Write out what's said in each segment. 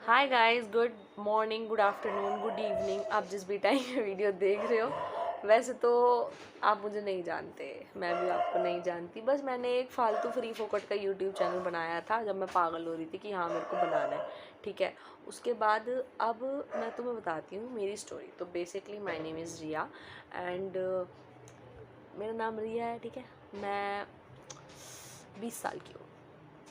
Hi guys, good morning, good afternoon, good evening. आप जिस भी टाइम में वीडियो देख रहे हो, वैसे तो आप मुझे नहीं जानते, मैं भी आपको नहीं जानती। बस मैंने एक फालतू फ्री फोकट का यूट्यूब चैनल बनाया था जब मैं पागल हो रही थी कि हाँ मेरे को बनाना है, ठीक है। उसके बाद अब मैं तुम्हें बताती हूँ मेरी स्टोरी। तो basically my name is Riya and मेरा नाम रिया है, ठीक है। मैं 20 साल की हूँ।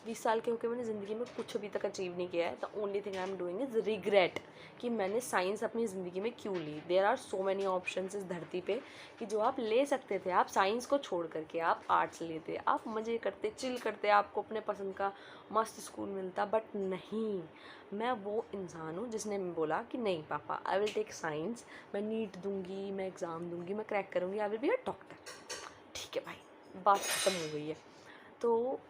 20 साल के होकर मैंने ज़िंदगी में कुछ अभी तक अचीव नहीं किया है। The only thing I am doing is regret कि मैंने साइंस अपनी ज़िंदगी में क्यों ली। There are so many options इस धरती पे कि जो आप ले सकते थे। आप साइंस को छोड़ करके आप आर्ट्स लेते, आप मज़े करते, चिल करते, आपको अपने पसंद का मस्त स्कूल मिलता। बट नहीं, मैं वो इंसान हूँ जिसने बोला कि नहीं पापा, आई विल टेक साइंस, मैं नीट दूंगी, मैं एग्ज़ाम दूंगी, मैं क्रैक करूँगी, I will be a doctor. ठीक है भाई, बात ख़त्म हो गई है। तो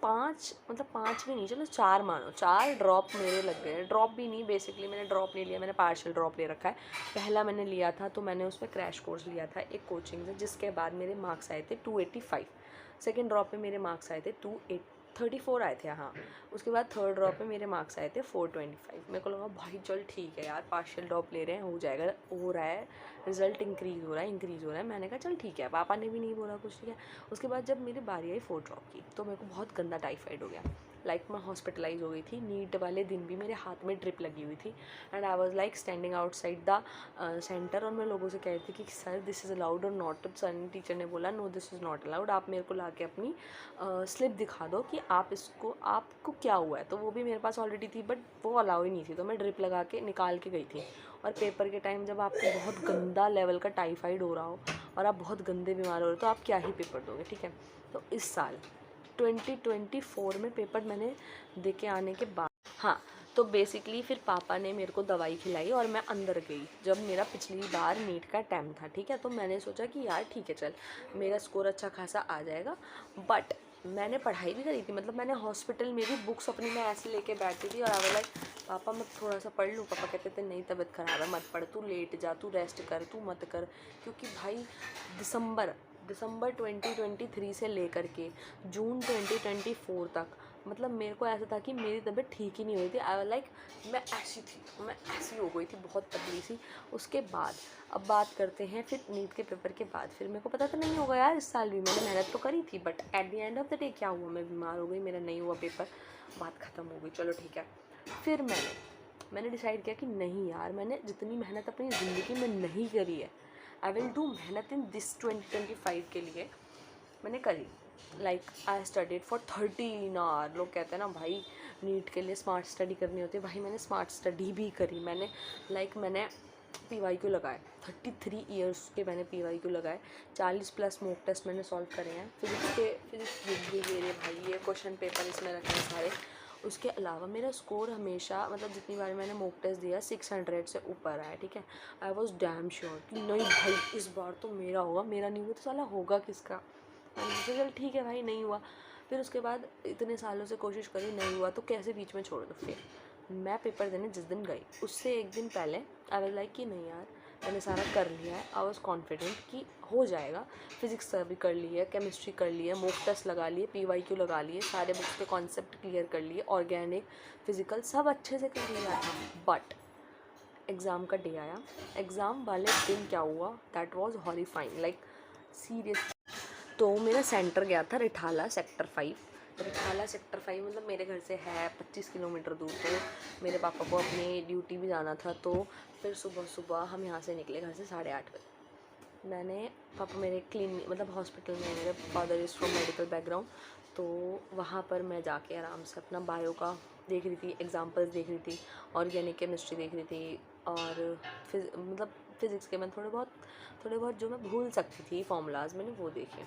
5 भी नहीं, चलो 4 मानो, 4 ड्रॉप मेरे लग गए। ड्रॉप भी नहीं, बेसिकली मैंने ड्रॉप नहीं लिया, मैंने पार्शियल ड्रॉप ले रखा है। पहला मैंने लिया था तो मैंने उसमें क्रैश कोर्स लिया था एक कोचिंग से, जिसके बाद मेरे मार्क्स आए थे 285। सेकेंड ड्रॉप पे मेरे मार्क्स आए थे 234 आए थे, हाँ। उसके बाद थर्ड ड्रॉप पे मेरे मार्क्स आए थे 425। मेरे को लगा भाई चल ठीक है यार, पार्शियल ड्रॉप ले रहे हैं, हो जाएगा, हो रहा है, रिजल्ट इंक्रीज़ हो रहा है। मैंने कहा चल ठीक है, पापा ने भी नहीं बोला कुछ, ठीक है। उसके बाद जब मेरी बारी आई 4 ड्रॉप की तो मेरे को बहुत गंदा टाइफाइड हो गया। मैं हॉस्पिटलाइज हो गई थी। नीट वाले दिन भी मेरे हाथ में ड्रिप लगी हुई थी and I was like standing outside the centre. और मैं लोगों से कह रही थी कि सर दिस इज़ अलाउड और नॉट। सर टीचर ने बोला no this is not allowed, आप मेरे को ला के अपनी स्लिप दिखा दो कि आपको क्या हुआ है। तो वो भी मेरे पास ऑलरेडी थी बट वो अलाउ ही नहीं थी, तो मैं ड्रिप लगा के निकाल के गई थी। और पेपर के टाइम जब आपको बहुत गंदा लेवल का टाइफाइड हो रहा हो और आप बहुत गंदे बीमार हो रहे हो तो आप क्या ही पेपर दोगे, ठीक है। तो इस साल 2024 में पेपर मैंने दे के आने के बाद, हाँ, तो बेसिकली फिर पापा ने मेरे को दवाई खिलाई और मैं अंदर गई जब मेरा पिछली बार नीट का टाइम था, ठीक है। तो मैंने सोचा कि यार ठीक है चल, मेरा स्कोर अच्छा खासा आ जाएगा। बट मैंने पढ़ाई भी करी थी, मैंने हॉस्पिटल में भी बुक्स अपनी मैं ऐसे लेके बैठी थी और आई वाज लाइक पापा मैं थोड़ा सा पढ़ लूँ। पापा कहते थे नहीं तबीयत ख़राब है, मत पढ़, तू लेट जा, तू रेस्ट कर, तू मत कर। क्योंकि भाई दिसंबर दिसंबर 2023 से लेकर के जून 2024 तक मेरे को ऐसा था कि मेरी तबीयत ठीक ही नहीं हुई थी। आई वाज लाइक मैं ऐसी हो गई थी, बहुत पतली सी। उसके बाद अब बात करते हैं फिर नीट के पेपर के बाद। फिर मेरे को पता था नहीं होगा यार, इस साल भी मैंने मेहनत तो करी थी but at the end of the day क्या हुआ, मैं बीमार हो गई, मेरा नहीं हुआ पेपर, बात ख़त्म हो गई, चलो ठीक है। फिर मैंने डिसाइड किया कि नहीं यार, मैंने जितनी मेहनत अपनी ज़िंदगी में नहीं करी है, आई विल डू मेहनत इन दिस 2025 के लिए मैंने करी। I studied for 13 hour. लोग कहते हैं ना भाई नीट के लिए स्मार्ट स्टडी करनी होती है, भाई मैंने स्मार्ट स्टडी भी करी। मैंने PYQ लगाए, 33 ईयर्स के मैंने PYQ लगाए, 40+ मॉक टेस्ट मैंने सॉल्व करे हैं। फिजिक्स ये रहे भाई, ये क्वेश्चन पेपर इसमें रखे हैं सारे। उसके अलावा मेरा स्कोर हमेशा जितनी बार मैंने मॉक टेस्ट दिया 600 से ऊपर आया, ठीक है। आई वॉज डैम श्योर कि नहीं भाई इस बार तो मेरा होगा, मेरा नहीं हुआ तो साला होगा किसका। मैंने सोचा चल ठीक है भाई, नहीं हुआ। फिर उसके बाद इतने सालों से कोशिश करी, नहीं हुआ तो कैसे बीच में छोड़ दो। फिर मैं पेपर देने जिस दिन गई उससे एक दिन पहले आई वाज लाइक कि नहीं यार, मैंने सारा कर लिया है। आई वॉज कॉन्फिडेंट कि हो जाएगा। फिज़िक्स भी कर ली है, केमिस्ट्री कर ली है, मॉक टेस्ट लगा लिए, PYQ लगा लिए, सारे बुक्स के कॉन्सेप्ट क्लियर कर लिए, ऑर्गेनिक फिज़िकल सब अच्छे से कर लिया था। बट एग्ज़ाम का डे आया, एग्ज़ाम वाले दिन क्या हुआ, दैट वॉज हॉरिफाइंग, सीरियस। तो मेरा सेंटर गया था रिठाला सेक्टर 5। रिठाला सेक्टर 5 मेरे घर से है 25 किलोमीटर दूर। तो मेरे पापा को अपनी ड्यूटी भी जाना था, तो फिर सुबह सुबह हम यहाँ से निकले घर से 8:30 बजे। पापा मेरे हॉस्पिटल में, मेरे father is from medical background, तो वहाँ पर मैं जाके आराम से अपना बायो का देख रही थी, एग्जाम्पल्स देख रही थी, ऑर्गेनिक केमिस्ट्री देख रही थी, और फिज़िक्स के मैं थोड़े बहुत जो मैं भूल सकती थी फॉर्मूलाज मैंने वो देखे।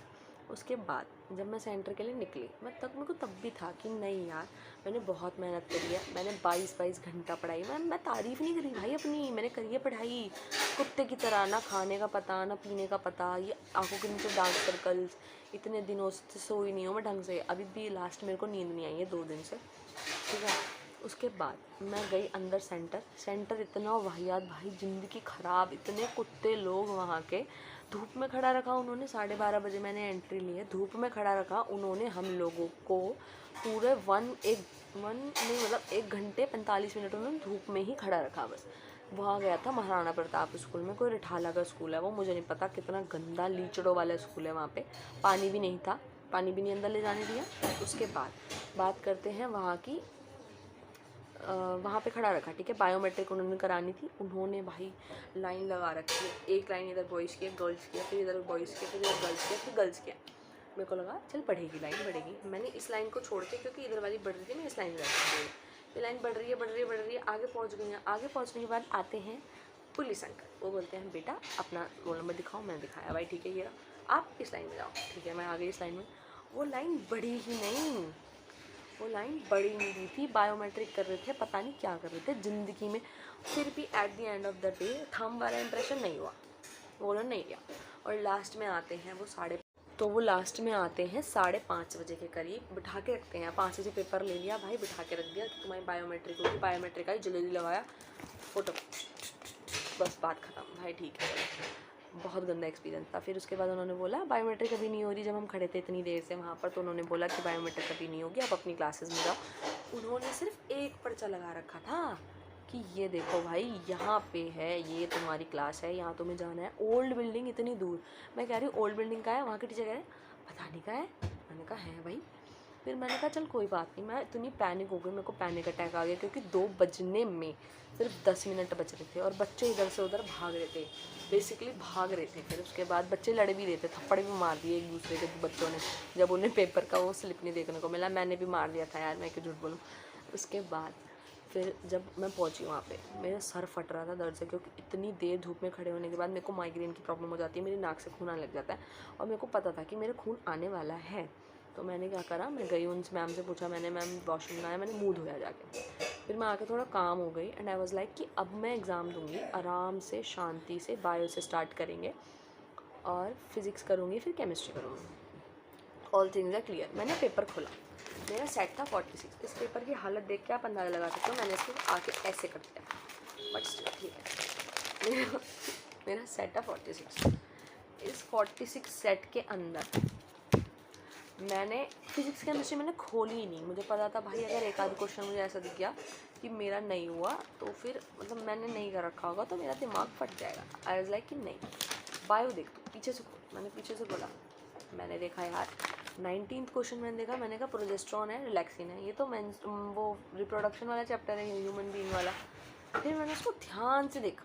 उसके बाद जब मैं सेंटर के लिए निकली, मेरे को तब भी था कि नहीं यार, मैंने बहुत मेहनत करी है, मैंने 22 घंटा पढ़ाई। मैं तारीफ़ नहीं करी भाई अपनी, मैंने करी है पढ़ाई कुत्ते की तरह, ना खाने का पता ना पीने का पता, ये आंखों के नीचे डार्क सर्कल्स, इतने दिनों से सोई नहीं हूँ मैं ढंग से, अभी भी लास्ट मेरे को नींद नहीं आई है 2 दिन से, ठीक है। उसके बाद मैं गई अंदर सेंटर इतना वाहियात भाई, ज़िंदगी ख़राब, इतने कुत्ते लोग वहाँ के। धूप में खड़ा रखा उन्होंने, 12:30 बजे मैंने एंट्री ली है, धूप में खड़ा रखा उन्होंने हम लोगों को पूरे एक 1 नहीं मतलब 1 घंटे 45 मिनट उन्होंने धूप में ही खड़ा रखा बस। वहाँ गया था महाराणा प्रताप स्कूल में, कोई रिठाला का स्कूल है वो, मुझे नहीं पता कितना गंदा लीचड़ों वाला स्कूल है। वहाँ पे पानी भी नहीं था, पानी भी नहीं अंदर ले जाने दिया। उसके बाद बात करते हैं वहाँ की, वहाँ पे खड़ा रखा, ठीक है। बायोमेट्रिक उन्होंने करानी थी, उन्होंने भाई लाइन लगा रखी है, एक लाइन इधर बॉयज़ की, गर्ल्स की, फिर इधर बॉयज़ की, फिर इधर गर्ल्स की, फिर गर्ल्स की। मेरे को लगा चल बढ़ेगी लाइन बढ़ेगी, मैंने इस लाइन को छोड़ के, क्योंकि इधर वाली बढ़ रही थी, मैं इस लाइन में बैठी, ये लाइन बढ़ रही है बढ़ रही है बढ़ रही है, आगे पहुँच गई हैं। आगे पहुँचने के बाद आते हैं पुलिस अंकल, वो बोलते हैं बेटा अपना रोल नंबर दिखाओ। मैंने दिखाया, भाई ठीक है ये रहा, आप इस लाइन में जाओ, ठीक है। मैं आ गई इस लाइन में, वो लाइन बढ़ी ही नहीं, वो लाइन बढ़ी नहीं रही थी। बायोमेट्रिक कर रहे थे, पता नहीं क्या कर रहे थे ज़िंदगी में। फिर भी at the end of the day thumb वाला इंप्रेशन नहीं हुआ, वो उन्होंने नहीं लिया। और लास्ट में आते हैं वो लास्ट में आते हैं 5:30 बजे के करीब, बिठा के रखते हैं। 5 बजे पेपर ले लिया भाई, बिठा के रख दिया कि तुम्हारी बायोमेट्रिक होगी। बायोमेट्रिक आई, जल्दी लगाया फ़ोटो, बस बात ख़त्म। भाई ठीक है, बहुत गंदा एक्सपीरियंस था। फिर उसके बाद उन्होंने बोला बायोमेट्रिक अभी नहीं हो रही। जब हम खड़े थे इतनी देर से वहाँ पर, तो उन्होंने बोला कि बायोमेट्रिक अभी नहीं होगी, आप अपनी क्लासेस में जाओ। उन्होंने सिर्फ एक पर्चा लगा रखा था कि ये देखो भाई यहाँ पे है, ये तुम्हारी क्लास है, यहाँ तुम्हें जाना है। ओल्ड बिल्डिंग इतनी दूर, मैं कह रही हूँ ओल्ड बिल्डिंग का है, वहाँ के टीचर कह रहे पता नहीं का है। मैंने कहा है भाई। फिर मैंने कहा चल कोई बात नहीं, मैं इतनी पैनिक हो गई, मेरे को पैनिक अटैक आ गया, क्योंकि 2 बजने में सिर्फ 10 मिनट बच रहे थे और बच्चे इधर से उधर भाग रहे थे, बेसिकली भाग रहे थे। फिर उसके बाद बच्चे लड़ भी रहे थे, थप्पड़ भी मार दिए एक दूसरे के बच्चों ने, जब उन्हें पेपर का वो स्लिप नहीं देखने को मिला। मैंने भी मार दिया था यार, मैं क्यों झूठ बोलूँ। उसके बाद फिर जब मैं पहुंची वहाँ पे, मेरा सर फट रहा था दर्द से, क्योंकि इतनी देर धूप में खड़े होने के बाद मेरे को माइग्रेन की प्रॉब्लम हो जाती है, मेरी नाक से खून आने लग जाता है, और मेरे को पता था कि मेरे खून आने वाला है। तो मैंने क्या करा, मैं गई उन मैम से पूछा, मैंने मैम वॉशरूम में आया, मैंने मुँह धोया जाके। फिर मैं आके थोड़ा काम हो गई, एंड आई वाज लाइक कि अब मैं एग्ज़ाम दूंगी आराम से, शांति से। बायो से स्टार्ट करेंगे और फिज़िक्स करूँगी, फिर केमिस्ट्री करूँगी, ऑल थिंग्स आर क्लियर। मैंने पेपर खोला, मेरा सेट था 46। इस पेपर की हालत देख के आप अंदाज़ा लगा सकते हो, मैंने इसको आके ऐसे कर दिया, बट स्टिल ठीक है। मेरा सेट था 46। इस 46 सेट के अंदर मैंने फिज़िक्स केमिस्ट्री मैंने खोली ही नहीं। मुझे पता था भाई अगर एक आध क्वेश्चन मुझे ऐसा दिख गया कि मेरा नहीं हुआ, तो फिर मतलब मैंने नहीं कर रखा होगा, तो मेरा दिमाग फट जाएगा। आई वाज लाइक कि नहीं, बायो देख तू पीछे से खोल। मैंने पीछे से बोला, मैंने देखा यार 19th क्वेश्चन मैंने देखा, मैंने कहा प्रोजेस्ट्रॉन है, रिलैक्सिन है, ये तो वो रिप्रोडक्शन वाला चैप्टर है, ह्यूमन बीइंग वाला। फिर मैंने उसको ध्यान से देखा,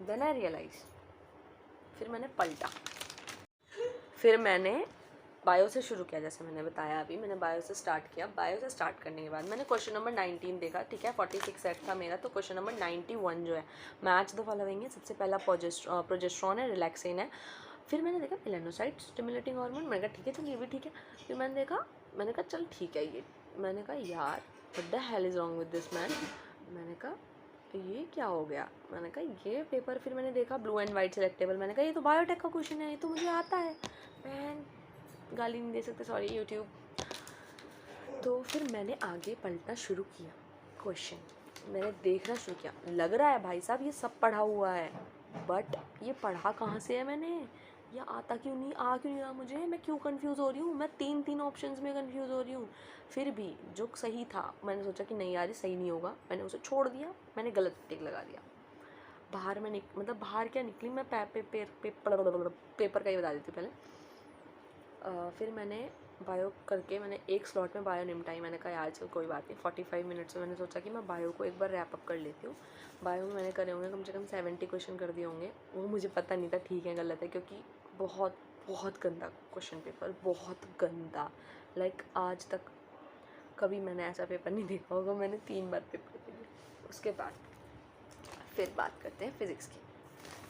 देन आई रियलाइज। फिर मैंने पलटा, फिर मैंने बायो से शुरू किया। जैसे मैंने बताया अभी, मैंने बायो से स्टार्ट किया। बायो से स्टार्ट करने के बाद मैंने क्वेश्चन नंबर 19 देखा, ठीक है। 46 सेट था मेरा, तो क्वेश्चन नंबर 91 जो है, मैच द फॉलोइंग है। सबसे पहला प्रोजेस्ट्रॉन है, रिलैक्सिन है। फिर मैंने देखा मेलानोसाइट स्टिमुलेटिंग हार्मोन, मैंने कहा ठीक है चल ये भी ठीक है। फिर मैंने देखा, मैंने कहा चल ठीक है ये, मैंने कहा यार what the hell is wrong with this man. मैंने कहा ये क्या हो गया, मैंने कहा ये पेपर। फिर मैंने देखा ब्लू एंड वाइट सिलेक्टेबल, मैंने कहा ये तो बायोटेक का क्वेश्चन है, ये तो मुझे आता है। मैन गाली नहीं दे सकते, सॉरी यूट्यूब। तो फिर मैंने आगे पलटना शुरू किया, क्वेश्चन मैंने देखना शुरू किया। लग रहा है भाई साहब ये सब पढ़ा हुआ है, बट ये पढ़ा कहाँ से है मैंने, ये आता क्यों नहीं, आ क्यों नहीं रहा मुझे, मैं क्यों कंफ्यूज हो रही हूँ, मैं तीन ऑप्शंस में कंफ्यूज हो रही हूँ। फिर भी जो सही था, मैंने सोचा कि नहीं यार ये सही नहीं होगा, मैंने उसे छोड़ दिया, मैंने गलत टिक लगा दिया। बाहर मैं मतलब बाहर क्या निकली मैं, पेपर का ही बता देती पहले। फिर मैंने बायो करके मैंने एक स्लॉट में बायो निपटाई। मैंने कहा यार चल कोई बात नहीं, 45 मिनट्स में मैंने सोचा कि मैं बायो को एक बार रैप अप कर लेती हूँ। बायो में मैंने करे होंगे कम से कम 70 क्वेश्चन कर दिए होंगे। वो मुझे पता नहीं था ठीक है गलत है, क्योंकि बहुत बहुत गंदा क्वेश्चन पेपर, बहुत गंदा। लाइक आज तक कभी मैंने ऐसा पेपर नहीं देखा होगा। मैंने 3 बार पेपर दे दिया। उसके बाद फिर बात करते हैं फ़िज़िक्स की।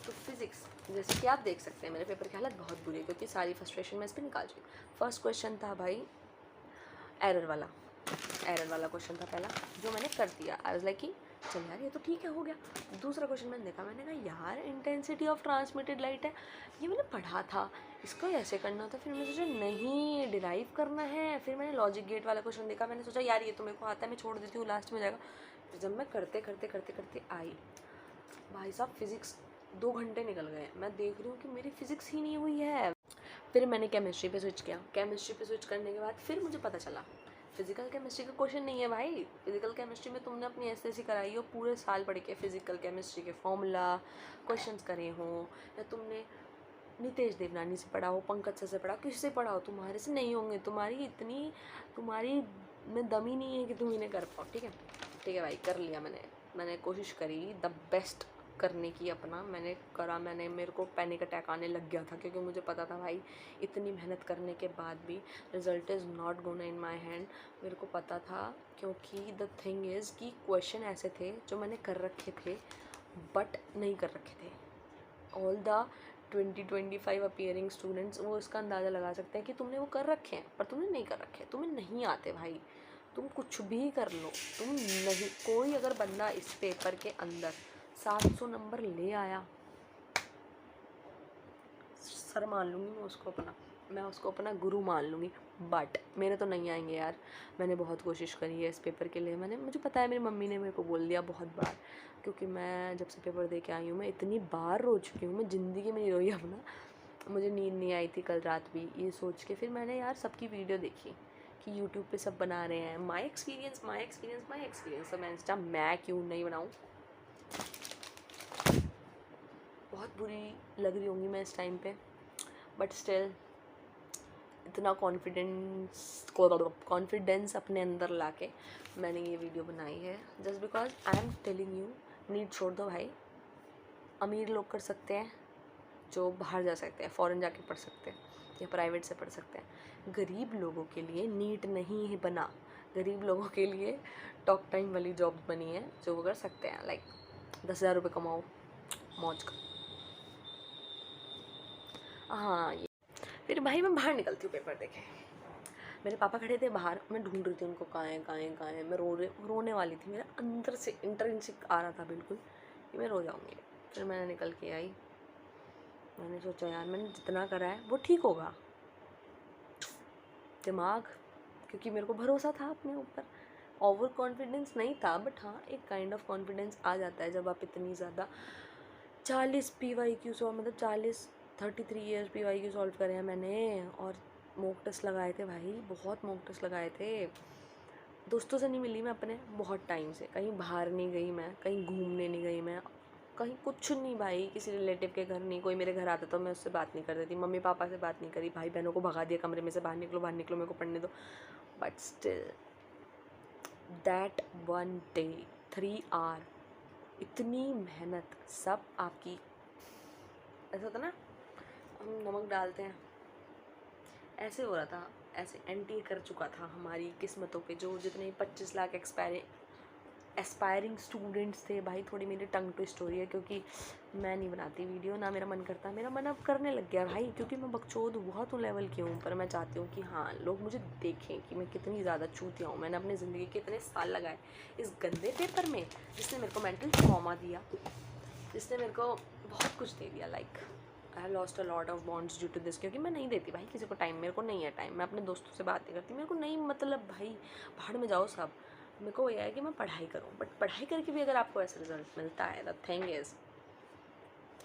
तो फिज़िक्स जैसे कि आप देख सकते हैं मेरे पेपर की हालत बहुत बुरी है, क्योंकि सारी फ्रस्ट्रेशन मैं इस पर निकाल चुकी हूँ। फर्स्ट क्वेश्चन था भाई एरर वाला क्वेश्चन था पहला, जो मैंने कर दिया। आई वाज लाइक कि चल यार ये तो ठीक है, हो गया। दूसरा क्वेश्चन मैंने देखा, मैंने कहा यार इंटेंसिटी ऑफ ट्रांसमिटेड लाइट है, ये मैंने पढ़ा था, इसको ऐसे करना था। फिर मैंने सोचा नहीं डिराइव करना है। फिर मैंने लॉजिक गेट वाला क्वेश्चन देखा, मैंने सोचा यार ये तो मेरे को आता है, मैं छोड़ देती हूँ, लास्ट में जाएगा। फिर जब मैं करते करते करते करते आई, भाई साहब फिज़िक्स 2 घंटे निकल गए। मैं देख रही हूँ कि मेरी फ़िज़िक्स ही नहीं हुई है। फिर मैंने केमिस्ट्री पे स्विच किया। केमिस्ट्री पे स्विच करने के बाद फिर मुझे पता चला फिजिकल केमिस्ट्री का क्वेश्चन नहीं है भाई। फिजिकल केमिस्ट्री में तुमने अपनी एसएससी कराई हो, पूरे साल पढ़ के फिजिकल केमिस्ट्री के फॉर्मूला क्वेश्चंस करे हो, या तुमने नितेश देवनानी से पढ़ा हो, पंकज सर से पढ़ा, किसी से पढ़ा हो, तुम्हारे से नहीं होंगे। तुम्हारी में दम ही नहीं है कि तुम इन्हें कर पाओ। ठीक है भाई, कर लिया मैंने कोशिश करी द बेस्ट करने की अपना, मैंने करा। मेरे को पैनिक अटैक आने लग गया था, क्योंकि मुझे पता था भाई इतनी मेहनत करने के बाद भी result is not gonna in my hand. मेरे को पता था, क्योंकि द थिंग इज़ कि क्वेश्चन ऐसे थे जो मैंने कर रखे थे बट नहीं कर रखे थे। ऑल द 20-25 अपीयरिंग स्टूडेंट्स वो इसका अंदाज़ा लगा सकते हैं कि तुमने वो कर रखे हैं, पर तुमने नहीं कर रखे, तुम्हें नहीं आते भाई। तुम कुछ भी कर लो, तुम नहीं, कोई अगर बंदा इस पेपर के अंदर 700 नंबर ले आया, सर मान लूँगी मैं उसको अपना गुरु मान लूँगी। बट मेरे तो नहीं आएंगे यार। मैंने बहुत कोशिश करी है इस पेपर के लिए। मुझे पता है, मेरी मम्मी ने मेरे को बोल दिया बहुत बार, क्योंकि मैं जब से पेपर दे के आई हूँ मैं इतनी बार रो चुकी हूँ, मैं ज़िंदगी में नहीं रोई अपना। मुझे नींद नहीं आई थी कल रात भी, ये सोच के। फिर मैंने यार सबकी वीडियो देखी कि यूट्यूब पे सब बना रहे हैं, माई एक्सपीरियंस। तो मैंने सोचा मैं क्यों नहीं बनाऊँ। बहुत बुरी लग रही होंगी मैं इस टाइम पे, बट स्टिल इतना कॉन्फिडेंस अपने अंदर लाके मैंने ये वीडियो बनाई है, just because I am telling you, NEET छोड़ दो भाई। अमीर लोग कर सकते हैं, जो बाहर जा सकते हैं, फ़ॉरेन जाके पढ़ सकते हैं या प्राइवेट से पढ़ सकते हैं। गरीब लोगों के लिए नीट नहीं है बना, गरीब लोगों के लिए टॉक टाइम वाली जॉब्स बनी है जो वो कर सकते हैं। लाइक 10,000 रुपये कमाओ, मौज का। हाँ, ये फिर भाई मैं बाहर निकलती हूँ पेपर देखे। मेरे पापा खड़े थे बाहर, मैं ढूंढ रही थी उनको, कहाँ हैं। मैं रोने वाली थी, मेरे अंदर से इंट्रिंसिक आ रहा था बिल्कुल कि मैं रो जाऊँगी। फिर मैंने निकल के आई। मैंने सोचा यार मैंने जितना करा है वो ठीक होगा। दिमाग, क्योंकि मेरे को भरोसा था अपने ऊपर, ओवर कॉन्फिडेंस नहीं था, बट हाँ एक काइंड ऑफ कॉन्फिडेंस आ जाता है जब आप इतनी ज़्यादा 40 PYQ सॉल्व, मतलब 33 ईयर्स PYQ सॉल्व करे हैं मैंने। और मॉक टेस्ट लगाए थे भाई, बहुत मॉक टेस्ट लगाए थे। दोस्तों से नहीं मिली मैं अपने बहुत टाइम से, कहीं बाहर नहीं गई मैं, कहीं घूमने नहीं गई मैं, कहीं कुछ नहीं भाई। किसी रिलेटिव के घर नहीं, कोई मेरे घर आता तो मैं उससे बात नहीं कर देती, मम्मी पापा से बात नहीं करी, भाई बहनों को भगा दिया कमरे में से, बाहर निकलो मेरे को पढ़ने दो। But still that one day 3 hour, इतनी मेहनत सब आपकी, ऐसा होता ना हम नमक डालते हैं, ऐसे हो रहा था, ऐसे एंटी कर चुका था हमारी किस्मतों पे। जो जितने 25 लाख एस्पायरिंग स्टूडेंट्स थे भाई। थोड़ी मेरी टंग ट्विस्ट हो रही है क्योंकि मैं नहीं बनाती वीडियो, ना मेरा मन करता। मेरा मन अब करने लग गया भाई, क्योंकि मैं बकचोद बहुत हूँ लेवल की हूँ, पर मैं चाहती हूँ कि हाँ लोग मुझे देखें कि मैं कितनी ज़्यादा चूतिया हूँ। मैंने अपनी ज़िंदगी के इतने साल लगाए इस गंदे पेपर में, जिसने मेरे को मेंटल ट्रॉमा दिया, जिसने मेरे को बहुत कुछ दे दिया। Like I lost a lot of bonds due to this, क्योंकि मैं नहीं देती भाई किसी को टाइम। मेरे को नहीं है टाइम, मैं अपने दोस्तों से बात नहीं करती, मेरे को नहीं मतलब भाई बाहर में जाओ सब। मेरे को यह है कि मैं पढ़ाई करूँ, बट पढ़ाई करके भी अगर आपको ऐसा रिजल्ट मिलता है, the thing is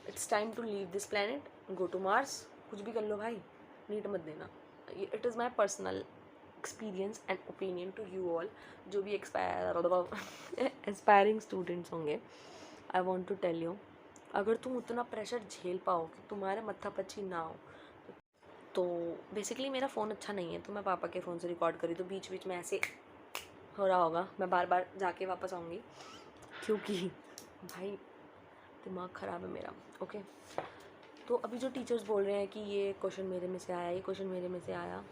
it's time to leave this planet, go to Mars. कुछ भी कर लो भाई, नीट मत देना। It is my personal experience and opinion to you all, जो भी एस्पायरिंग स्टूडेंट्स होंगे। I want to tell you, अगर तुम उतना प्रेशर झेल पाओ कि तुम्हारे मत्थापच्ची ना हो, तो बेसिकली मेरा फ़ोन अच्छा नहीं है, तो मैं पापा के फ़ोन से रिकॉर्ड करी, तो बीच बीच में ऐसे हो रहा होगा, मैं बार बार जाके वापस आऊँगी, क्योंकि भाई दिमाग ख़राब है मेरा। ओके, तो अभी जो टीचर्स बोल रहे हैं कि ये क्वेश्चन मेरे में से आया, ये क्वेश्चन मेरे में से आया,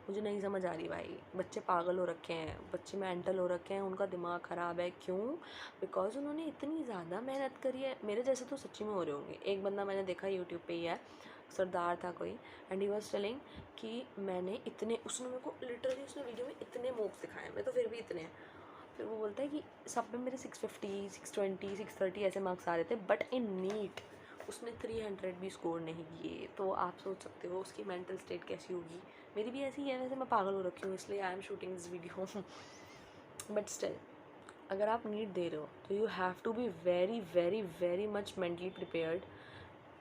मुझे नहीं समझ आ रही भाई। बच्चे पागल हो रखे हैं, बच्चे मेंटल हो रखे हैं, उनका दिमाग ख़राब है। क्यों? बिकॉज उन्होंने इतनी ज़्यादा मेहनत करी है। मेरे जैसे तो सच्ची में हो रहे होंगे। एक बंदा मैंने देखा यूट्यूब पे ही है, सरदार था कोई, एंड ही वॉज टेलिंग कि मैंने इतने, उसने मेरे को लिटरली उसने वीडियो में इतने मॉक्स दिखाए, मैं तो फिर भी इतने हैं। फिर वो बोलता है कि सब में मेरे 650, 620, 630 ऐसे मार्क्स आ रहे थे, बट इन नीट उसने 300 भी स्कोर नहीं किए। तो आप सोच सकते हो उसकी मेंटल स्टेट कैसी होगी। मेरी भी ऐसी ही है, वैसे मैं पागल हो रखी हूँ, इसलिए I am shooting this video. But still अगर आप नीट दे रहे हो तो you have to be very very very much mentally prepared.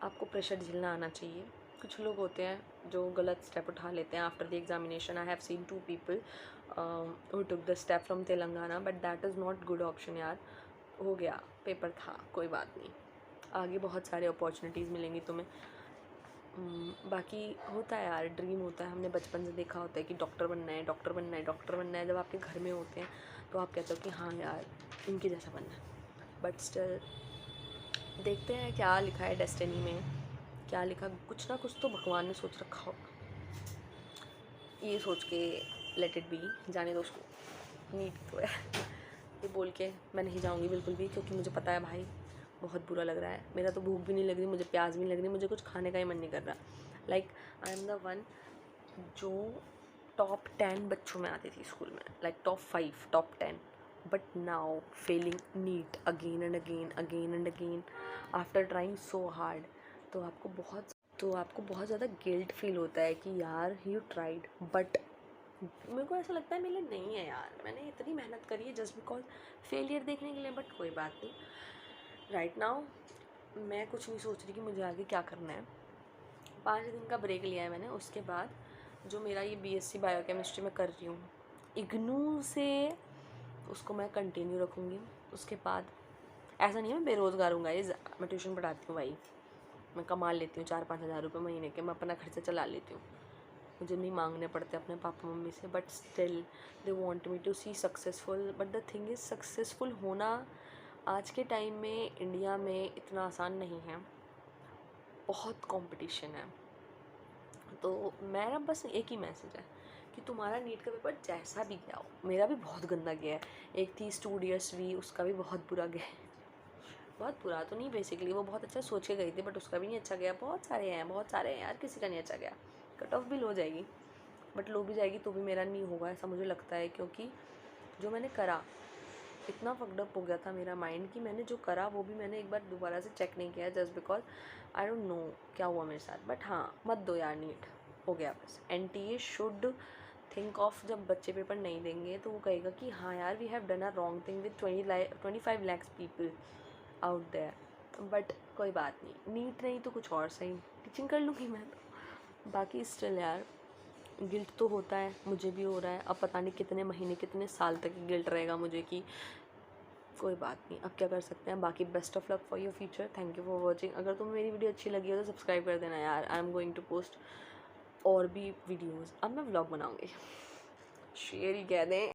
आपको प्रेशर झेलना आना चाहिए। कुछ लोग होते हैं जो गलत स्टेप उठा लेते हैं after the examination. I have seen 2 people who took the step from Telangana, but that is not good option यार. हो गया, पेपर था, कोई बात नहीं, आगे बहुत सारे अपॉर्चुनिटीज़ मिलेंगी तुम्हें. बाकी होता है यार, ड्रीम होता है, हमने बचपन से देखा होता है कि डॉक्टर बनना है, डॉक्टर बनना है, डॉक्टर बनना है. जब आपके घर में होते हैं तो आप कहते हो कि हाँ यार इनके जैसा बनना है. बट स्टिल देखते हैं क्या लिखा है डेस्टिनी में, क्या लिखा, कुछ ना कुछ तो भगवान ने सोच रखा होगा. ये सोच के लेट इट बी, जाने दो उसको. नीट तो है. ये बोल के मैं नहीं जाऊँगी बिल्कुल भी, क्योंकि मुझे पता है भाई बहुत बुरा लग रहा है. मेरा तो भूख भी नहीं लग रही, मुझे प्यास भी नहीं लग रही, मुझे कुछ खाने का ही मन नहीं कर रहा. Like I am the one जो टॉप 10 बच्चों में आती थी स्कूल में, like top 5, top 10. But now failing NEET again and again, again and again, after trying so hard. तो आपको बहुत ज़्यादा गिल्ट फील होता है कि यार यू ट्राइड. बट मेरे को ऐसा लगता है मेरे लिए नहीं है यार, मैंने इतनी मेहनत करी है जस्ट बिकॉज फेलियर देखने के लिए. बट कोई बात नहीं, राइट नाउ मैं कुछ नहीं सोच रही कि मुझे आगे क्या करना है. 5 दिन का ब्रेक लिया है मैंने. उसके बाद जो मेरा ये बीएससी बायोकेमिस्ट्री में कर रही हूँ इग्नू से, उसको मैं कंटिन्यू रखूँगी. उसके बाद ऐसा नहीं है मैं बेरोज़गार हूँ गाइस, मैं ट्यूशन पढ़ाती हूँ भाई, मैं कमा लेती हूँ 4-5 हज़ार रुपये महीने के, मैं अपना खर्चा चला लेती हूँ, मुझे नहीं मांगने पड़ते अपने पापा मम्मी से. But still they want me to see successful. But the thing is successful होना आज के टाइम में इंडिया में इतना आसान नहीं है, बहुत कंपटीशन है. तो मेरा बस एक ही मैसेज है कि तुम्हारा नीट का पेपर जैसा भी गया हो, मेरा भी बहुत गंदा गया है. एक थी स्टूडियस वी, उसका भी बहुत बुरा गया है. बहुत बुरा तो नहीं, बेसिकली वो बहुत अच्छा सोच के गई थी बट उसका भी नहीं अच्छा गया. बहुत सारे हैं यार, किसी का नहीं अच्छा गया. कट ऑफ भी लो जाएगी, बट लो भी जाएगी तो भी मेरा नहीं होगा ऐसा मुझे लगता है. क्योंकि जो मैंने करा इतना फकडअप हो गया था मेरा माइंड कि मैंने जो करा वो भी मैंने एक बार दोबारा से चेक नहीं किया, just because I don't know क्या हुआ मेरे साथ. बट हाँ, मत दो यार नीट, हो गया बस. NTA शुड थिंक ऑफ, जब बच्चे पेपर नहीं देंगे तो वो कहेगा कि हाँ यार we have done a wrong thing with 25 lakhs people out there. But कोई बात नहीं, नीट नहीं तो कुछ और सही, टीचिंग कर लूँगी मैं तो. बाकी स्टिल यार गिल्ट तो होता है, मुझे भी हो रहा है. अब पता नहीं कितने महीने कितने साल तक गिल्ट रहेगा मुझे कि कोई बात नहीं, अब क्या कर सकते हैं. बाकी best of luck for your future. Thank you for watching. अगर तुम्हें मेरी वीडियो अच्छी लगी हो तो सब्सक्राइब कर देना यार. I am going to post और भी वीडियोज़. अब मैं व्लॉग बनाऊँगी, शेयर ही कह दें.